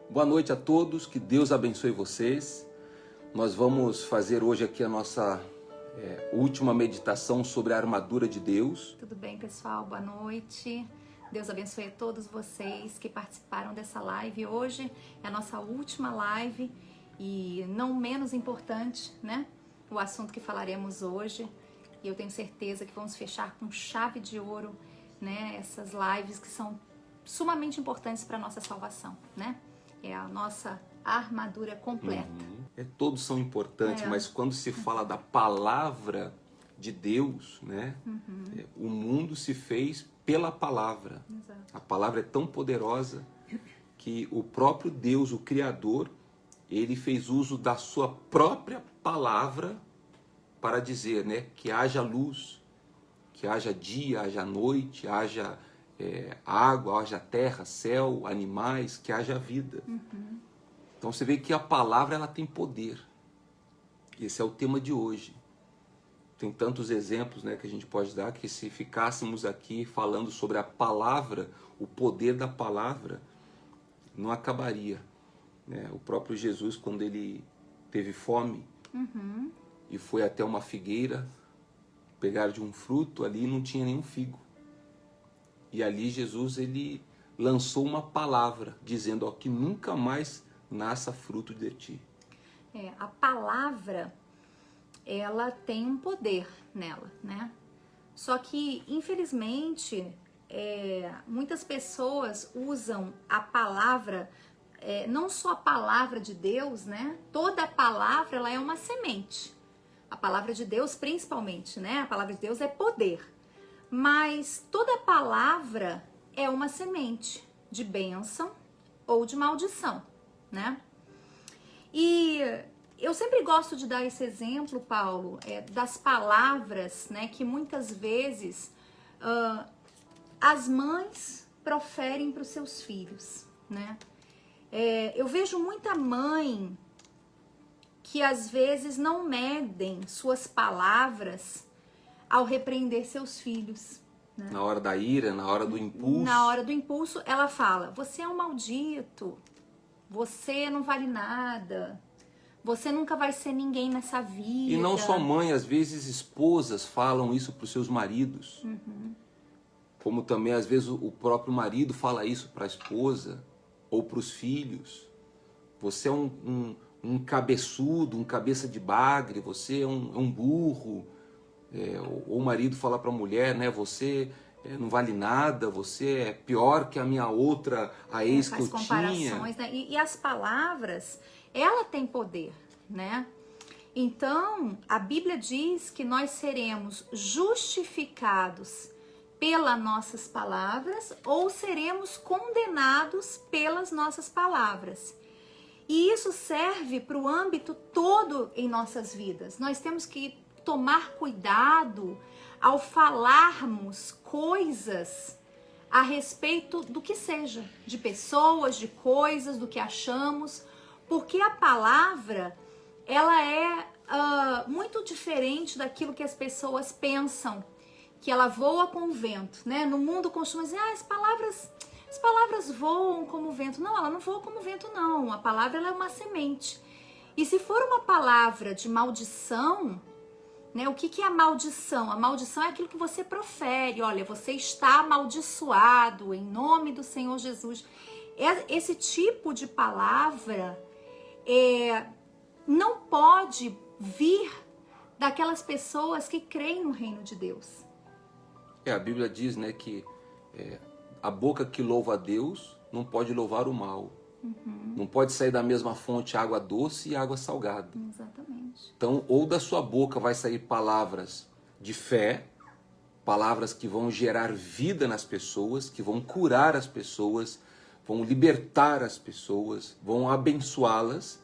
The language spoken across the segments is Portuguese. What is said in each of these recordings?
Boa noite a todos, que Deus abençoe vocês. Nós vamos fazer hoje aqui a nossa última meditação sobre a armadura de Deus. Tudo bem, pessoal? Boa noite. Deus abençoe a todos vocês que participaram dessa live. Hoje é a nossa última live e não menos importante, né? O assunto que falaremos hoje. E eu tenho certeza que vamos fechar com chave de ouro, né? Essas lives que são sumamente importantes para a nossa salvação, né? É a nossa armadura completa. Todos são importantes, mas quando se fala da palavra de Deus, né? O mundo se fez pela palavra. Exato. A palavra é tão poderosa que o próprio Deus, o Criador, ele fez uso da sua própria palavra para dizer, né, que haja luz, que haja dia, haja noite, haja água, haja terra, céu, animais, que haja vida. Então você vê que a palavra ela tem poder. Esse é o tema de hoje. Tem tantos exemplos, né, que a gente pode dar, que se ficássemos aqui falando sobre a palavra, o poder da palavra, não acabaria, né? O próprio Jesus, quando ele teve fome e foi até uma figueira pegar de um fruto, ali não tinha nenhum figo. E ali Jesus ele lançou uma palavra dizendo, ó, que nunca mais nasça fruto de ti. A palavra, ela tem um poder nela, né? Só que, infelizmente, muitas pessoas usam a palavra, não só a palavra de Deus, né? Toda a palavra, ela é uma semente. A palavra de Deus, principalmente, né? A palavra de Deus é poder. Mas toda palavra é uma semente de bênção ou de maldição, né? E eu sempre gosto de dar esse exemplo, Paulo, das palavras, né, que muitas vezes as mães proferem para os seus filhos, né? Eu vejo muita mãe que às vezes não medem suas palavras ao repreender seus filhos, né? Na hora da ira, na hora do impulso. Na hora do impulso, ela fala, você é um maldito, você não vale nada, você nunca vai ser ninguém nessa vida. E não só mãe, às vezes esposas falam isso para os seus maridos. Como também às vezes o próprio marido fala isso para a esposa ou para os filhos. Você é um cabeçudo, um cabeça de bagre, você é um burro. Ou o marido fala para a mulher, né? Você não vale nada, você é pior que a minha outra, a ex que eu tinha. Né? E as palavras, ela tem poder, né? Então, a Bíblia diz que nós seremos justificados pelas nossas palavras ou seremos condenados pelas nossas palavras. E isso serve para o âmbito todo em nossas vidas. Nós temos que tomar cuidado ao falarmos coisas a respeito do que seja, de pessoas, de coisas, do que achamos, porque a palavra, ela é muito diferente daquilo que as pessoas pensam, que ela voa com o vento, né? No mundo costuma dizer, as palavras voam como o vento. Não, ela não voa como o vento, não. A palavra, ela é uma semente. E se for uma palavra de maldição, né? O que é a maldição? A maldição é aquilo que você profere. Olha, você está amaldiçoado em nome do Senhor Jesus. Esse tipo de palavra não pode vir daquelas pessoas que creem no reino de Deus. A Bíblia diz, né, que a boca que louva a Deus não pode louvar o mal. Não pode sair da mesma fonte água doce e água salgada. Exatamente. Então, ou da sua boca vai sair palavras de fé, palavras que vão gerar vida nas pessoas, que vão curar as pessoas, vão libertar as pessoas, vão abençoá-las,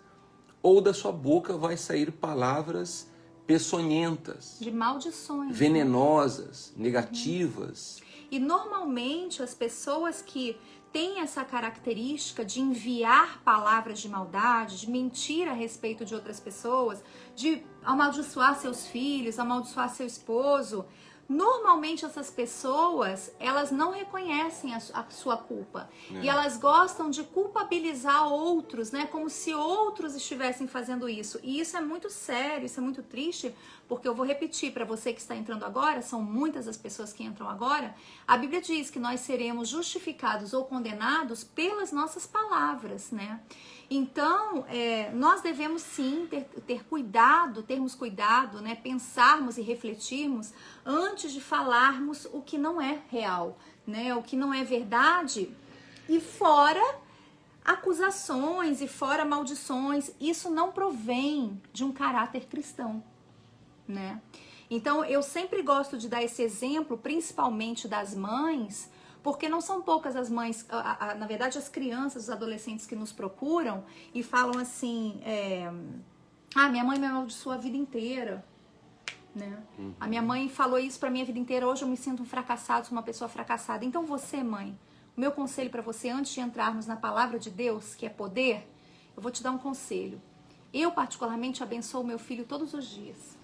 ou da sua boca vai sair palavras peçonhentas, de maldições, venenosas, negativas. E normalmente as pessoas que têm essa característica de enviar palavras de maldade, de mentir a respeito de outras pessoas, de amaldiçoar seus filhos, amaldiçoar seu esposo, Normalmente essas pessoas, elas não reconhecem a sua culpa. E elas gostam de culpabilizar outros, né? Como se outros estivessem fazendo isso. E isso é muito sério, isso é muito triste, porque eu vou repetir para você que está entrando agora, são muitas as pessoas que entram agora, a Bíblia diz que nós seremos justificados ou condenados pelas nossas palavras, né? Então, nós devemos sim termos cuidado, né? Pensarmos e refletirmos antes de falarmos o que não é real, né? O que não é verdade, e fora acusações e fora maldições, isso não provém de um caráter cristão, né? Então, eu sempre gosto de dar esse exemplo, principalmente das mães, porque não são poucas as mães, na verdade as crianças, os adolescentes que nos procuram e falam assim, minha mãe me amaldiçoou a vida inteira, né? A minha mãe falou isso pra mim a vida inteira, hoje eu me sinto um fracassado, sou uma pessoa fracassada. Então você, mãe, o meu conselho pra você, antes de entrarmos na palavra de Deus, que é poder, eu vou te dar um conselho. Eu particularmente abençoo o meu filho todos os dias.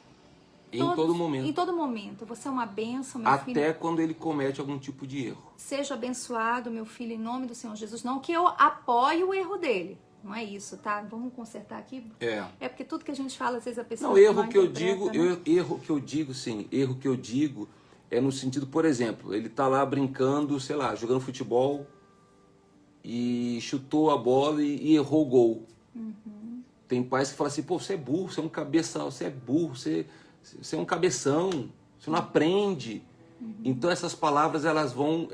Em todo momento. Em todo momento. Você é uma bênção, meu filho. Até quando ele comete algum tipo de erro. Seja abençoado, meu filho, em nome do Senhor Jesus. Não que eu apoie o erro dele. Não é isso, tá? Vamos consertar aqui. É porque tudo que a gente fala, às vezes a pessoa não erro que eu digo, né? Erro que eu digo é no sentido, por exemplo, ele tá lá brincando, sei lá, jogando futebol e chutou a bola e errou o gol. Tem pais que falam assim, pô, você é burro, você é um cabeção, você é burro, você é um cabeção, você não aprende. Então essas palavras elas vão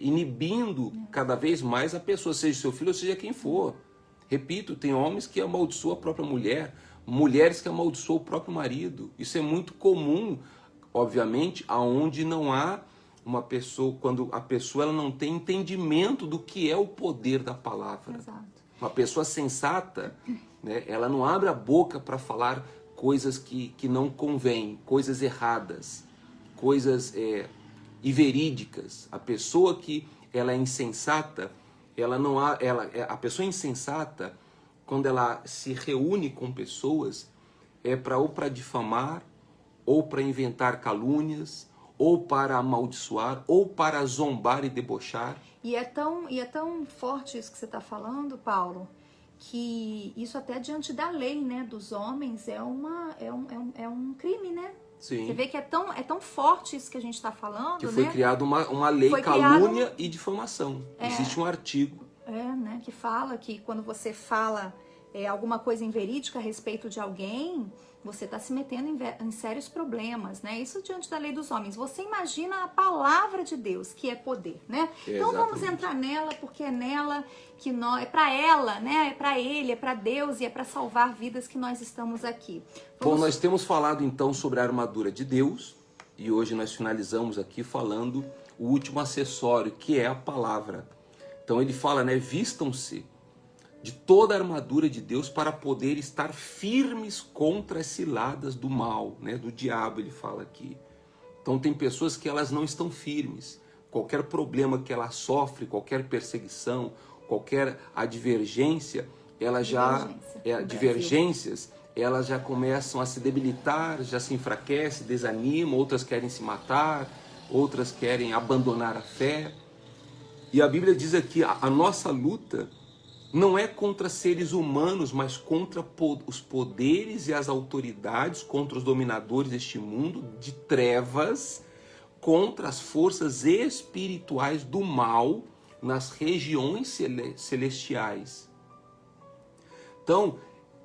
inibindo cada vez mais a pessoa, seja seu filho ou seja quem for. Repito, tem homens que amaldiçoam a própria mulher, mulheres que amaldiçoam o próprio marido. Isso é muito comum, obviamente, aonde não há uma pessoa, quando a pessoa ela não tem entendimento do que é o poder da palavra. Exato. Uma pessoa sensata, né, ela não abre a boca para falar coisas que não convêm, coisas erradas, coisas inverídicas. A pessoa que ela é insensata, a pessoa insensata, quando ela se reúne com pessoas, ou para difamar, ou para inventar calúnias, ou para amaldiçoar, ou para zombar e debochar. E é tão forte isso que você está falando, Paulo, que isso até diante da lei, né, dos homens é um crime, né? Sim. Você vê que é tão forte isso que a gente está falando, que foi né? criada uma lei, calúnia e difamação. Existe um artigo. Né, que fala que quando você fala alguma coisa inverídica a respeito de alguém, você está se metendo em sérios problemas, né? Isso diante da lei dos homens. Você imagina a palavra de Deus, que é poder, né? Então vamos entrar nela, porque é nela que nós, é para ela, né? É para ele, é para Deus e é para salvar vidas que nós estamos aqui. Bom, nós temos falado então sobre a armadura de Deus e hoje nós finalizamos aqui falando o último acessório, que é a palavra. Então ele fala, né? Vistam-se de toda a armadura de Deus para poder estar firmes contra as ciladas do mal, né? Do diabo, ele fala aqui. Então tem pessoas que elas não estão firmes. Qualquer problema que ela sofre, qualquer perseguição, qualquer advergência, divergências, elas já começam a se debilitar, já se enfraquecem, desanimam, outras querem se matar, outras querem abandonar a fé. E a Bíblia diz aqui, a nossa luta não é contra seres humanos, mas contra os poderes e as autoridades, contra os dominadores deste mundo de trevas, contra as forças espirituais do mal nas regiões celestiais. Então,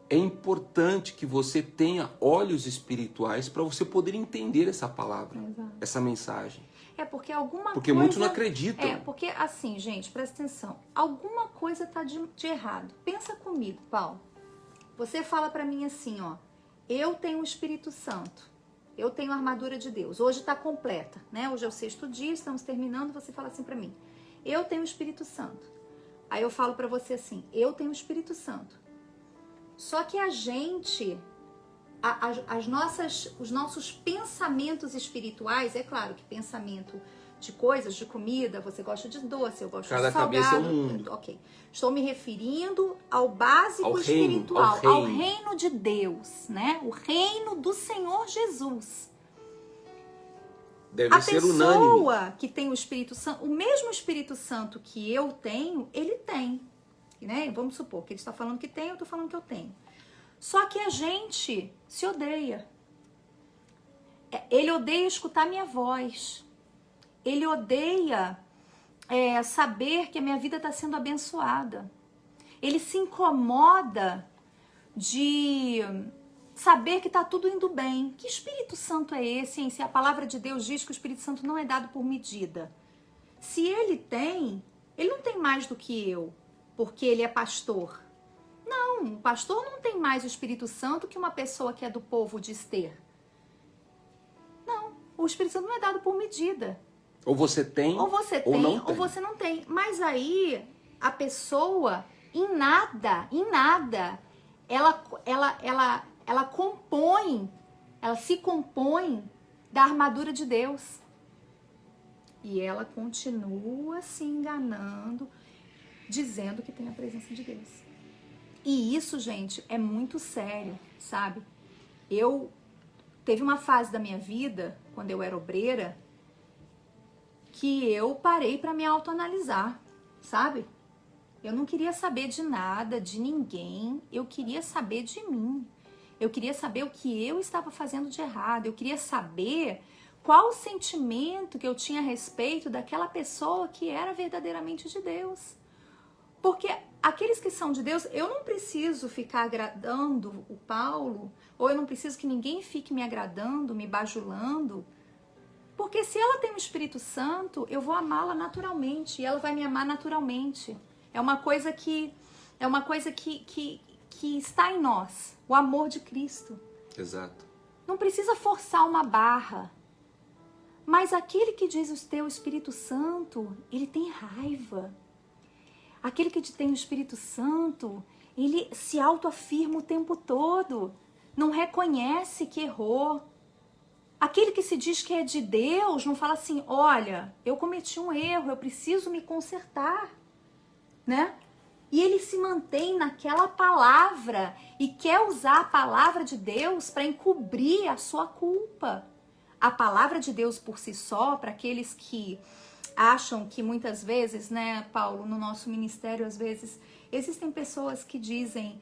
é importante que você tenha olhos espirituais para você poder entender essa palavra, essa mensagem. Porque muitos não acreditam. Porque assim, gente, presta atenção. Alguma coisa tá de errado. Pensa comigo, Paulo. Você fala pra mim assim, ó. Eu tenho o Espírito Santo. Eu tenho a armadura de Deus. Hoje tá completa, né? Hoje é o 6º dia, estamos terminando. Você fala assim pra mim. Eu tenho o Espírito Santo. Aí eu falo pra você assim. Eu tenho o Espírito Santo. Só que a gente... os nossos pensamentos espirituais, é claro que pensamento de coisas, de comida, você gosta de doce, eu gosto de salgado. Cada cabeça é um mundo. Ok. Estou me referindo ao básico espiritual, ao reino de Deus, né? O reino do Senhor Jesus. Deve ser unânime. A pessoa que tem o Espírito Santo, o mesmo Espírito Santo que eu tenho, ele tem. Né? Vamos supor que ele está falando que tem, eu estou falando que eu tenho. Só que a gente se odeia. Ele odeia escutar minha voz. Ele odeia saber que a minha vida está sendo abençoada. Ele se incomoda de saber que está tudo indo bem. Que Espírito Santo é esse, hein? Se a palavra de Deus diz que o Espírito Santo não é dado por medida. Se ele tem, ele não tem mais do que eu, porque ele é pastor. Não, o pastor não tem mais o Espírito Santo que uma pessoa que é do povo diz ter. Não, o Espírito Santo não é dado por medida. Ou você tem, ou você tem, não tem. Ou você não tem. Mas aí, a pessoa, em nada, ela compõe, ela se compõe da armadura de Deus. E ela continua se enganando, dizendo que tem a presença de Deus. E isso, gente, é muito sério, sabe? Teve uma fase da minha vida, quando eu era obreira, que eu parei para me autoanalisar, sabe? Eu não queria saber de nada, de ninguém, eu queria saber de mim. Eu queria saber o que eu estava fazendo de errado, eu queria saber qual o sentimento que eu tinha a respeito daquela pessoa que era verdadeiramente de Deus. Porque aqueles que são de Deus, eu não preciso ficar agradando o Paulo, ou eu não preciso que ninguém fique me agradando, me bajulando, porque se ela tem o Espírito Santo, eu vou amá-la naturalmente, e ela vai me amar naturalmente. É uma coisa que está em nós, o amor de Cristo. Exato. Não precisa forçar uma barra. Mas aquele que diz o teu Espírito Santo, ele tem raiva. Aquele que tem o Espírito Santo, ele se autoafirma o tempo todo. Não reconhece que errou. Aquele que se diz que é de Deus, não fala assim, olha, eu cometi um erro, eu preciso me consertar, né? E ele se mantém naquela palavra e quer usar a palavra de Deus para encobrir a sua culpa. A palavra de Deus por si só, para aqueles que acham que muitas vezes, né, Paulo, no nosso ministério, às vezes, existem pessoas que dizem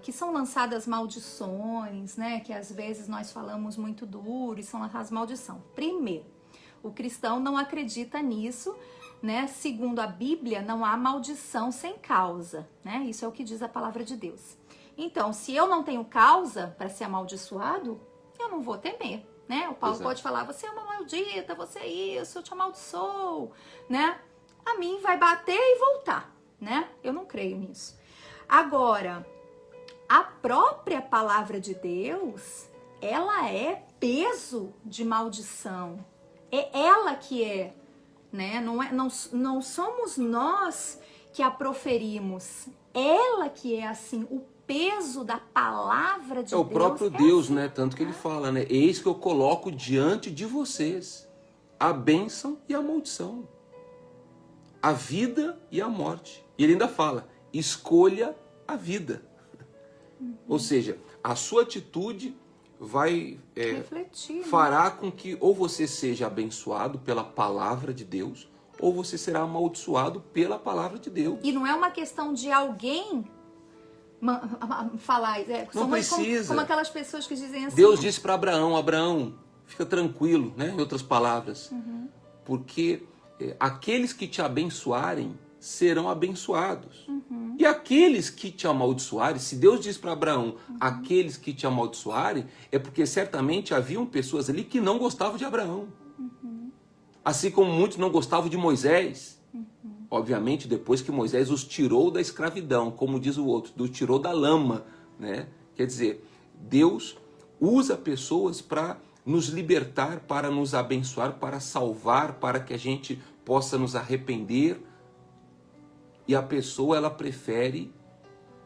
que são lançadas maldições, né, que às vezes nós falamos muito duro e são lançadas maldição. Primeiro, o cristão não acredita nisso, né? Segundo a Bíblia, não há maldição sem causa, né? Isso é o que diz a palavra de Deus. Então, se eu não tenho causa para ser amaldiçoado, eu não vou temer, né? O Paulo pode falar, você é uma maldita, você é isso, eu te amaldiçoo, né? A mim vai bater e voltar, né? Eu não creio nisso. Agora, a própria palavra de Deus, ela é peso de maldição. É ela que é, né? Não somos nós que a proferimos. Ela que é assim, o peso da palavra de Deus. É o próprio Deus, assim, né? Tanto que ele fala, né? Eis que eu coloco diante de vocês a bênção e a maldição, a vida e a morte. E ele ainda fala, escolha a vida. Ou seja, a sua atitude vai refletir, fará com que ou você seja abençoado pela palavra de Deus, ou você será amaldiçoado pela palavra de Deus. E não é uma questão de alguém falar, não precisa. Como aquelas pessoas que dizem assim. Deus disse para Abraão, Abraão, fica tranquilo, né? Em outras palavras, porque aqueles que te abençoarem serão abençoados. E aqueles que te amaldiçoarem, se Deus diz para Abraão, aqueles que te amaldiçoarem, é porque certamente haviam pessoas ali que não gostavam de Abraão. Assim como muitos não gostavam de Moisés. Obviamente, depois que Moisés os tirou da escravidão, como diz o outro, os tirou da lama, né? Quer dizer, Deus usa pessoas para nos libertar, para nos abençoar, para salvar, para que a gente possa nos arrepender. E a pessoa, ela prefere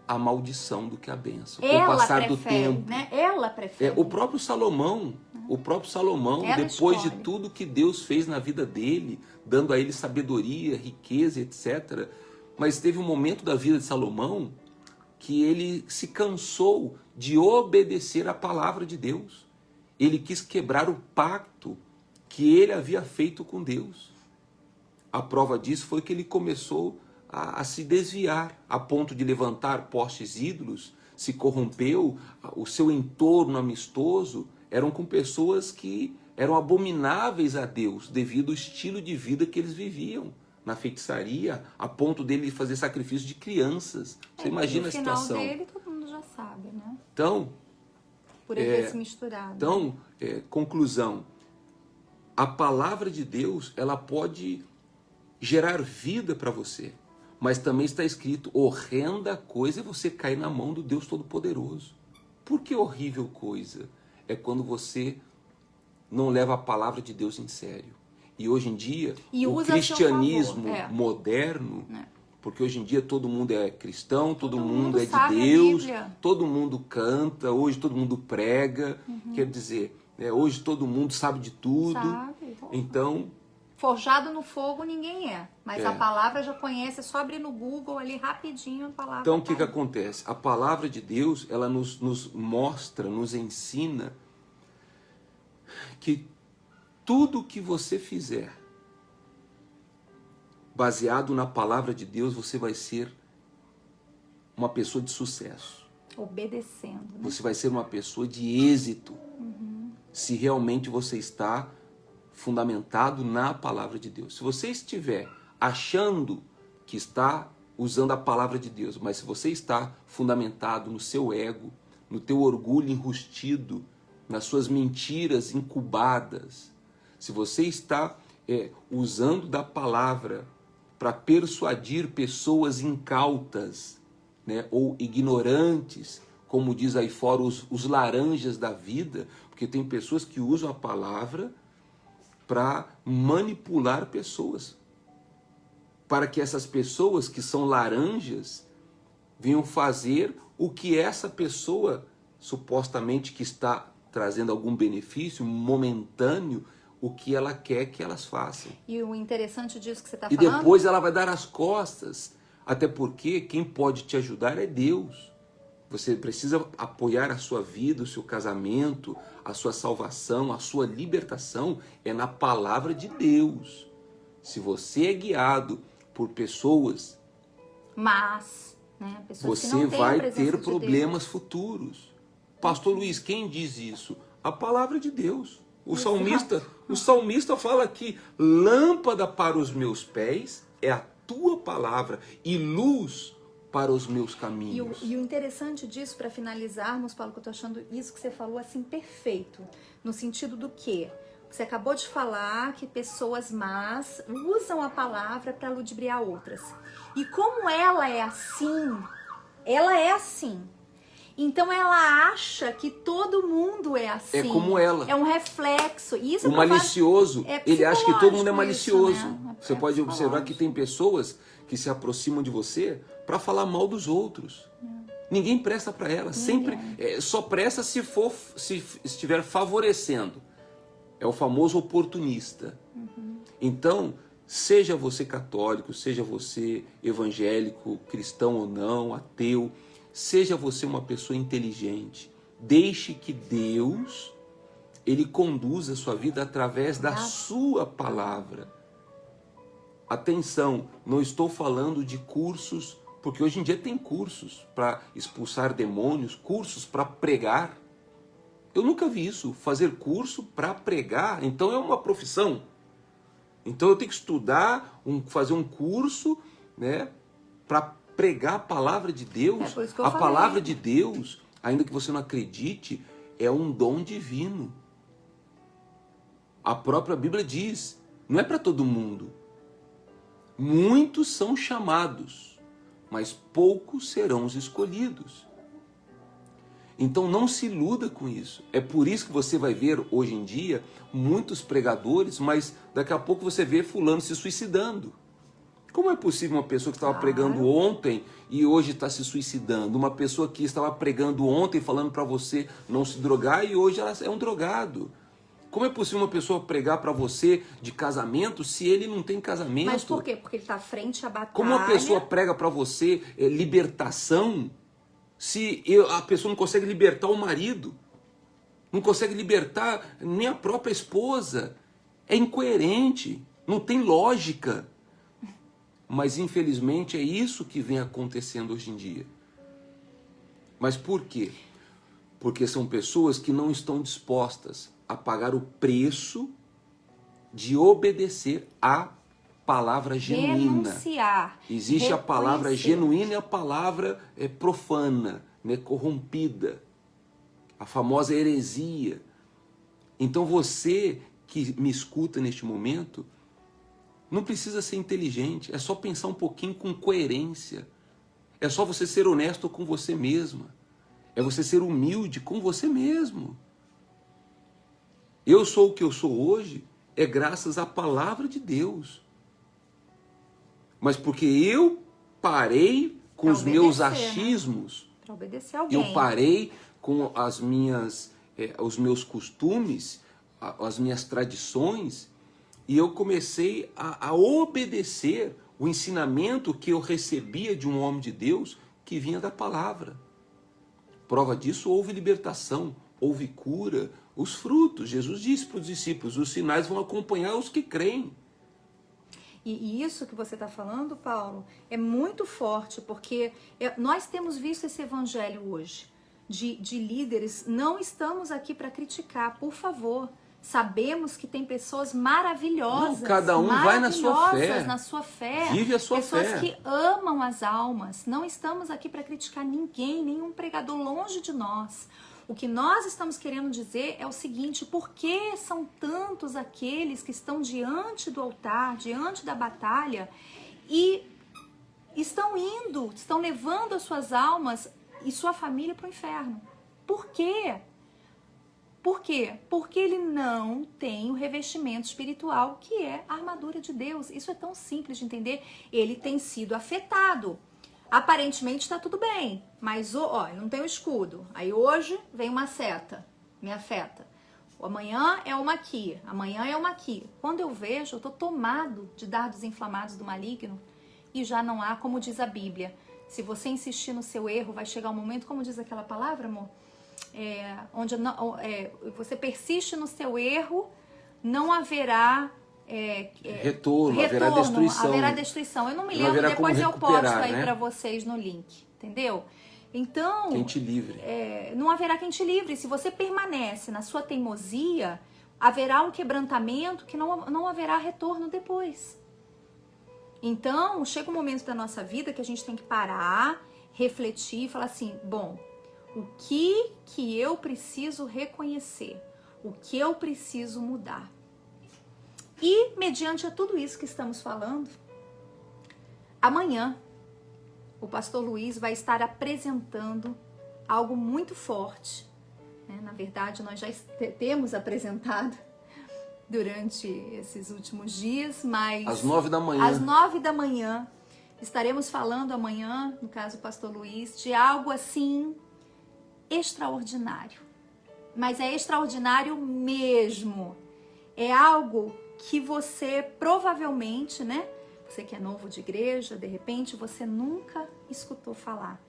a maldição do que a bênção. Com o passar do tempo. Né? Ela prefere. O próprio Salomão, ela depois escolhe. de tudo que Deus fez na vida dele, dando a ele sabedoria, riqueza, etc. Mas teve um momento da vida de Salomão que ele se cansou de obedecer a palavra de Deus. Ele quis quebrar o pacto que ele havia feito com Deus. A prova disso foi que ele começou a se desviar, a ponto de levantar postes ídolos, se corrompeu, o seu entorno amistoso eram com pessoas que eram abomináveis a Deus, devido ao estilo de vida que eles viviam, na feitiçaria, a ponto dele fazer sacrifício de crianças. Você imagina a situação. No final dele, todo mundo já sabe, né? Então, por ele ter se misturado. Então, conclusão, a palavra de Deus, ela pode gerar vida para você, mas também está escrito, horrenda coisa é você cair na mão do Deus Todo-Poderoso. Por que horrível coisa? É quando você não leva a palavra de Deus em sério. E hoje em dia, o cristianismo moderno, porque hoje em dia todo mundo é cristão, todo mundo é de Deus, todo mundo canta, hoje todo mundo prega, quer dizer, hoje todo mundo sabe de tudo. Então, forjado no fogo ninguém é, mas a palavra já conhece, é só abrir no Google ali rapidinho a palavra. Então o que acontece? A palavra de Deus, ela nos mostra, nos ensina que tudo que você fizer baseado na palavra de Deus, você vai ser uma pessoa de sucesso. Obedecendo. Né? Você vai ser uma pessoa de êxito. Se realmente você está fundamentado na palavra de Deus. Se você estiver achando que está usando a palavra de Deus, mas se você está fundamentado no seu ego, no teu orgulho enrustido, nas suas mentiras incubadas, se você está usando da palavra para persuadir pessoas incautas, né, ou ignorantes, como diz aí fora os laranjas da vida, porque tem pessoas que usam a palavra para manipular pessoas, para que essas pessoas que são laranjas venham fazer o que essa pessoa supostamente que está trazendo algum benefício momentâneo, o que ela quer que elas façam. E o interessante disso que você está falando... E depois ela vai dar as costas, até porque quem pode te ajudar é Deus. Você precisa apoiar a sua vida, o seu casamento, a sua salvação, a sua libertação, é na palavra de Deus. Se você é guiado por pessoas, pessoas você que não vai ter problemas futuros. Pastor Luiz, quem diz isso? A palavra de Deus. O salmista fala que lâmpada para os meus pés é a tua palavra e luz para os meus caminhos. E o interessante disso, para finalizarmos, Paulo, que eu estou achando isso que você falou assim perfeito, no sentido do quê? Você acabou de falar que pessoas más usam a palavra para ludibriar outras. E como ela é assim, então ela acha que todo mundo é assim. É como ela. É um reflexo. Isso o malicioso, ele acha que todo mundo é malicioso. Isso, né? Você pode observar que tem pessoas que se aproximam de você para falar mal dos outros. Ninguém presta para ela. Sempre só presta se estiver favorecendo. É o famoso oportunista. Então, seja você católico, seja você evangélico, cristão ou não, ateu, seja você uma pessoa inteligente. Deixe que Deus, Ele conduza a sua vida através da sua palavra. Atenção, não estou falando de cursos, porque hoje em dia tem cursos para expulsar demônios, cursos para pregar. Eu nunca vi isso, fazer curso para pregar. Então é uma profissão. Então eu tenho que estudar, fazer um curso, né, para pregar a palavra de Deus. A palavra de Deus, ainda que você não acredite, é um dom divino. A própria Bíblia diz, não é para todo mundo. Muitos são chamados, mas poucos serão os escolhidos. Então não se iluda com isso. É por isso que você vai ver hoje em dia muitos pregadores, mas daqui a pouco você vê fulano se suicidando. Como é possível uma pessoa que estava pregando ontem e hoje está se suicidando? Uma pessoa que estava pregando ontem falando para você não se drogar e hoje ela é um drogado. Como é possível uma pessoa pregar para você de casamento se ele não tem casamento? Mas por quê? Porque ele está frente à batalha. Como uma pessoa prega para você libertação se a pessoa não consegue libertar o marido? Não consegue libertar nem a própria esposa? É incoerente, não tem lógica. Mas infelizmente é isso que vem acontecendo hoje em dia. Mas por quê? Porque são pessoas que não estão dispostas a pagar o preço de obedecer à palavra genuína. Denunciar. Existe a palavra reconhecer. genuína e a palavra profana, né, corrompida. A famosa heresia. Então você que me escuta neste momento, não precisa ser inteligente, é só pensar um pouquinho com coerência. É só você ser honesto com você mesma. É você ser humilde com você mesmo. Eu sou o que eu sou hoje, é graças à palavra de Deus. Mas porque eu parei com os meus achismos, Para obedecer alguém. eu parei com os meus costumes, as minhas tradições, e eu comecei a obedecer o ensinamento que eu recebia de um homem de Deus que vinha da palavra. Prova disso, houve libertação, houve cura, os frutos. Jesus disse para os discípulos, os sinais vão acompanhar os que creem. E isso que você está falando, Paulo, é muito forte, porque nós temos visto esse evangelho hoje, de líderes. Não estamos aqui para criticar, por favor. Sabemos que tem pessoas maravilhosas. Não, cada um vai na sua fé. Na sua fé. Vive a sua pessoas fé. Que amam as almas. Não estamos aqui para criticar ninguém, nenhum pregador longe de nós. O que nós estamos querendo dizer é o seguinte: por que são tantos aqueles que estão diante do altar, diante da batalha e estão levando as suas almas e sua família para o inferno? Por quê? Por quê? Porque ele não tem o revestimento espiritual, que é a armadura de Deus. Isso é tão simples de entender. Ele tem sido afetado. Aparentemente está tudo bem, mas não tem o escudo. Aí hoje vem uma seta, me afeta. Amanhã é uma aqui, amanhã é uma aqui. Quando eu vejo, eu estou tomado de dardos inflamados do maligno e já não há, como diz a Bíblia. Se você insistir no seu erro, vai chegar um momento, como diz aquela palavra, amor? Onde você persiste no seu erro, não haverá retorno, haverá destruição. Haverá destruição. Eu não me lembro, depois eu posto aí para vocês no link, entendeu? Então, quem te livre. Não haverá quem te livre. Se você permanece na sua teimosia, haverá um quebrantamento que não haverá retorno depois. Então, chega um momento da nossa vida que a gente tem que parar, refletir e falar assim, bom, o que eu preciso reconhecer? O que eu preciso mudar? E, mediante a tudo isso que estamos falando, amanhã o pastor Luiz vai estar apresentando algo muito forte. Né? Na verdade, nós já temos apresentado durante esses últimos dias, mas... Às 9 da manhã. Às 9 da manhã, estaremos falando amanhã, no caso o pastor Luiz, de algo assim extraordinário. Mas é extraordinário mesmo. É algo que você provavelmente, né? Você que é novo de igreja, de repente você nunca escutou falar.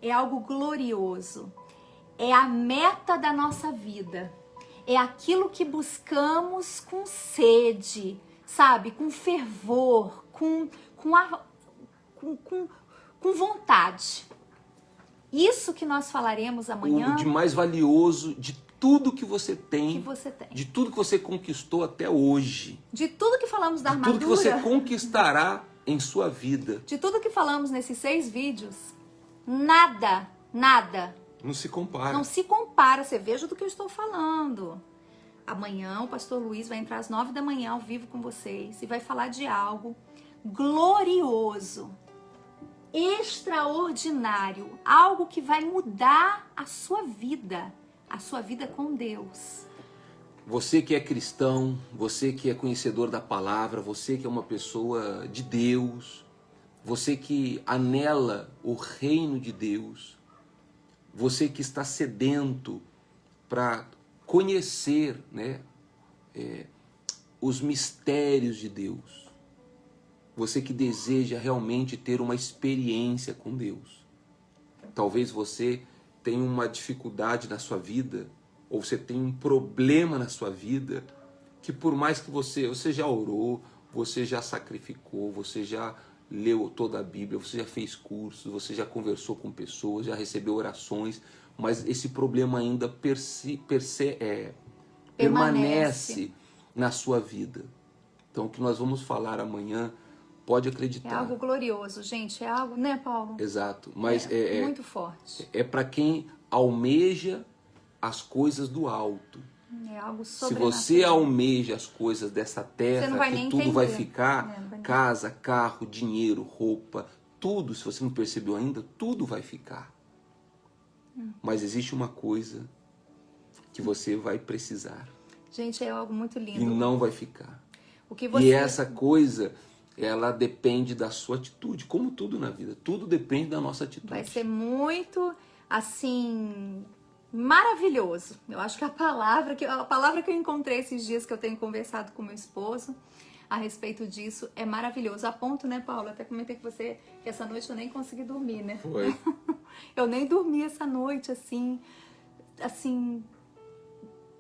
É algo glorioso. É a meta da nossa vida. É aquilo que buscamos com sede, sabe? Com fervor, com vontade. Isso que nós falaremos amanhã. O de mais valioso de tudo que você tem, tem. De tudo que você conquistou até hoje. De tudo que falamos da armadura. De tudo que você conquistará em sua vida. De tudo que falamos nesses 6 vídeos, nada não se compara. Não se compara. Você veja do que eu estou falando. Amanhã o pastor Luiz vai entrar às 9 da manhã ao vivo com vocês e vai falar de algo glorioso, extraordinário, algo que vai mudar a sua vida com Deus. Você que é cristão, você que é conhecedor da palavra, você que é uma pessoa de Deus, você que anela o reino de Deus, você que está sedento para conhecer, né, os mistérios de Deus, você que deseja realmente ter uma experiência com Deus. Talvez você tenha uma dificuldade na sua vida, ou você tem um problema na sua vida que por mais que você já orou, você já sacrificou, você já leu toda a Bíblia, você já fez cursos, você já conversou com pessoas, já recebeu orações, mas esse problema ainda permanece na sua vida. Então, o que nós vamos falar amanhã, pode acreditar. É algo glorioso, gente. É algo, né, Paulo? Exato. Mas muito forte. É para quem almeja as coisas do alto. É algo Se sobrenatural. você almeja as coisas dessa terra, que tudo vai ficar, casa, carro, dinheiro, roupa, tudo, se você não percebeu ainda, tudo vai ficar. Mas existe uma coisa que você vai precisar. Gente, é algo muito lindo. E não vai ficar. O que você... E essa coisa, ela depende da sua atitude, como tudo na vida. Tudo depende da nossa atitude. Vai ser muito, assim, maravilhoso. Eu acho que a palavra que eu encontrei esses dias que eu tenho conversado com meu esposo a respeito disso é maravilhoso. A ponto, né, Paulo? Até comentei com você que essa noite eu nem consegui dormir, né? Foi. Eu nem dormi essa noite, assim,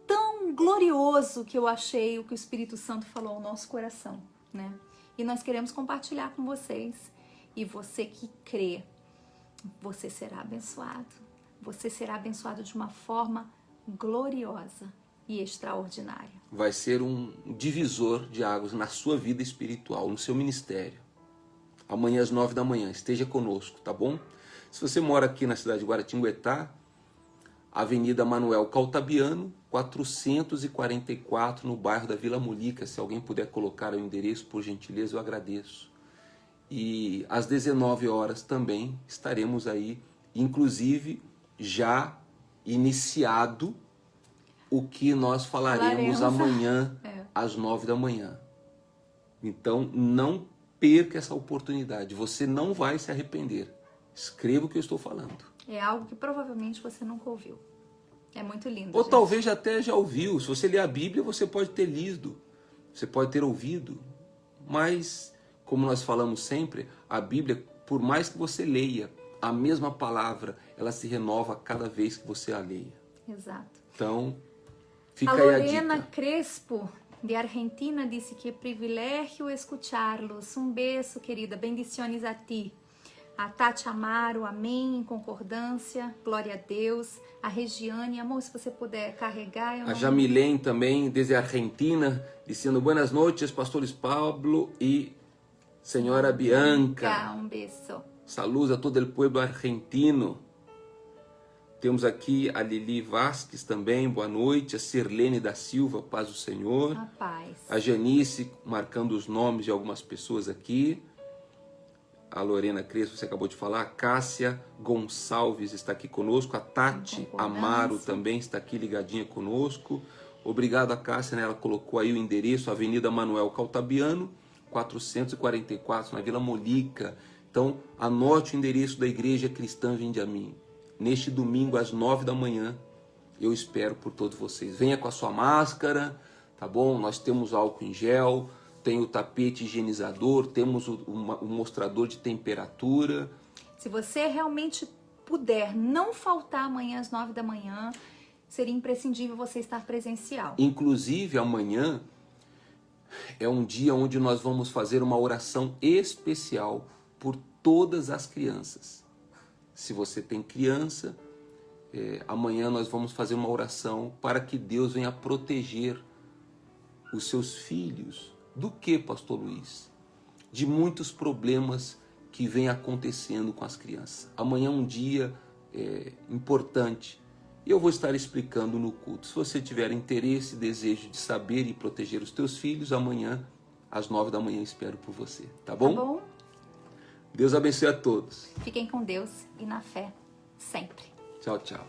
tão glorioso que eu achei o que o Espírito Santo falou ao nosso coração, né? E nós queremos compartilhar com vocês. E você que crê, você será abençoado. Você será abençoado de uma forma gloriosa e extraordinária. Vai ser um divisor de águas na sua vida espiritual, no seu ministério. Amanhã às 9 da manhã, esteja conosco, tá bom? Se você mora aqui na cidade de Guaratinguetá, Avenida Manuel Caltabiano, 444, no bairro da Vila Mulica. Se alguém puder colocar o endereço, por gentileza, eu agradeço. E às 19 horas também estaremos aí, inclusive já iniciado o que nós falaremos amanhã às 9 da manhã. Então não perca essa oportunidade, você não vai se arrepender. Escreva o que eu estou falando. É algo que provavelmente você nunca ouviu. É muito lindo. Ou gente. talvez até já ouviu. Se você ler a Bíblia, você pode ter lido, você pode ter ouvido. Mas, como nós falamos sempre, a Bíblia, por mais que você leia a mesma palavra, ela se renova cada vez que você a leia. Exato. Então, fica a aí a Lorena dica. Crespo, de Argentina, disse que é privilégio escucharlos. Um beijo, querida. Bendiciones a ti. A Tati Amaro, amém, em concordância, glória a Deus. A Regiane, amor, se você puder carregar. A Jamilene também, desde a Argentina, dizendo buenas noches, pastores Pablo e senhora Bianca. Um beijo. Saludos a todo o povo argentino. Temos aqui a Lili Vasques também, boa noite. A Sirlene da Silva, paz do Senhor. A paz. A Janice, marcando os nomes de algumas pessoas aqui. A Lorena Crespo, você acabou de falar. A Cássia Gonçalves está aqui conosco. A Tati Amaro também está aqui ligadinha conosco. Obrigado a Cássia, né? Ela colocou aí o endereço, Avenida Manuel Caltabiano, 444, na Vila Mulica. Então, anote o endereço da Igreja Cristã Vinde a Mim. Neste domingo, às 9 da manhã, eu espero por todos vocês. Venha com a sua máscara, tá bom? Nós temos álcool em gel, tem o tapete higienizador, temos o mostrador de temperatura. Se você realmente puder não faltar amanhã às 9 da manhã, seria imprescindível você estar presencial. Inclusive, amanhã é um dia onde nós vamos fazer uma oração especial por todas as crianças. Se você tem criança, amanhã nós vamos fazer uma oração para que Deus venha proteger os seus filhos. Do que, pastor Luiz? De muitos problemas que vem acontecendo com as crianças. Amanhã é um dia importante. E eu vou estar explicando no culto. Se você tiver interesse e desejo de saber e proteger os teus filhos, amanhã, às 9 da manhã, espero por você. Tá bom? Tá bom? Deus abençoe a todos. Fiquem com Deus e na fé sempre. Tchau, tchau.